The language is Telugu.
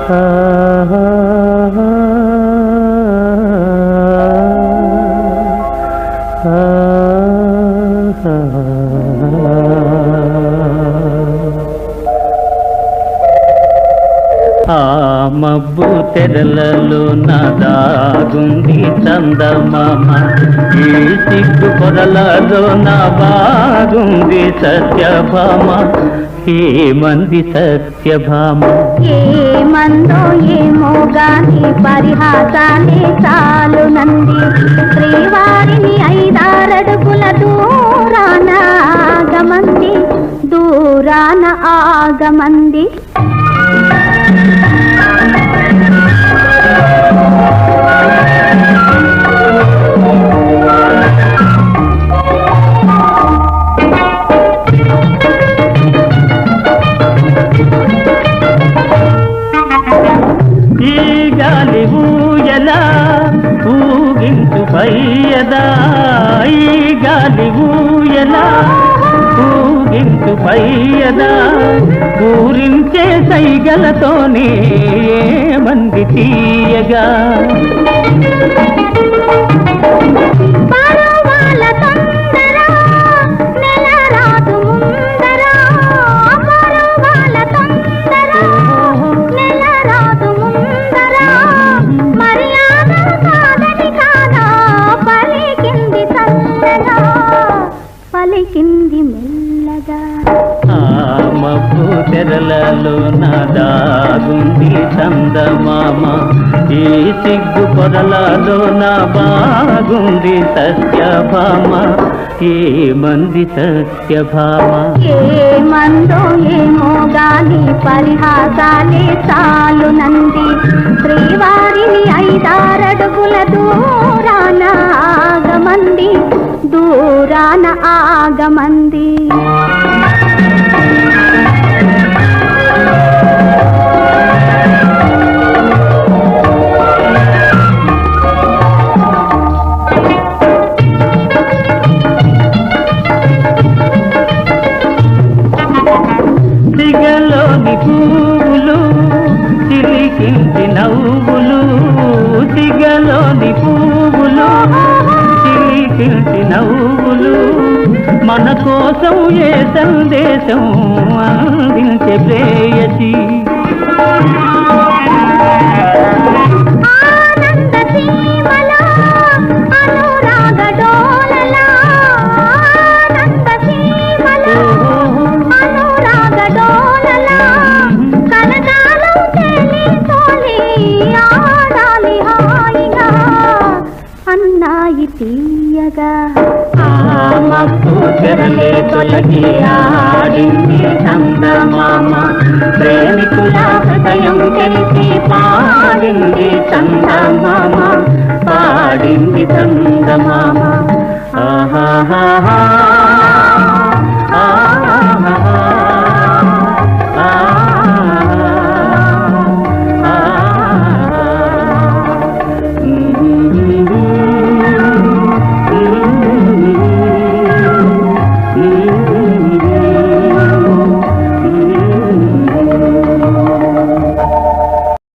ఆ మబ్బు తెరలలో నాదాగుంది చందమామ, ఈ సిగ్గు పొరలలో నా బాగుంది సత్యభామ. ఏమంది సత్యభామ? ఏమందో ఏమో గాని పరిహాసాలే చాలు నంది. శ్రీవారిని 5-6 అడుగుల దూరాన ఆగమంది, దూరాన ఆగమంది. ఈ గాలి ఊయలా ఊగించు పయ్యదా, ఈ గాలి ఊయలా ఊగించు పయ్యదా, ఊరించే సైగలతోనే మంది తీయగా. పలికింది మెల్లగా. ఆ మబ్బు తెరలలో నాదాగుంది చందమామ, ఈ సిగ్గు పొరలలో నా బాగుంది సత్యభామ. ఏమంది సత్యభామ? ఏమందో ఏమో గాని పరిహాసాలే చాలు నంది. శ్రీవారిని 5-6 అడుగుల దూరాన ఆగమంది, దూరాన ఆగమంది. సిగలోని పువ్వులు చిలికించి నవ్వులు, సిగలోని పువ్వులు చిలికించి నవ్వులు, మన కోసం ఏ సందేశం అందించే ప్రేయసి. అన్నాయి తీయగా. ఆ మబ్బు తెరలే తొలగి ఆడింది చందమామ, ప్రేమికుల హృదయం తెలిసి పాడింది చందమామ, పాడింది చందమామ. ఆహా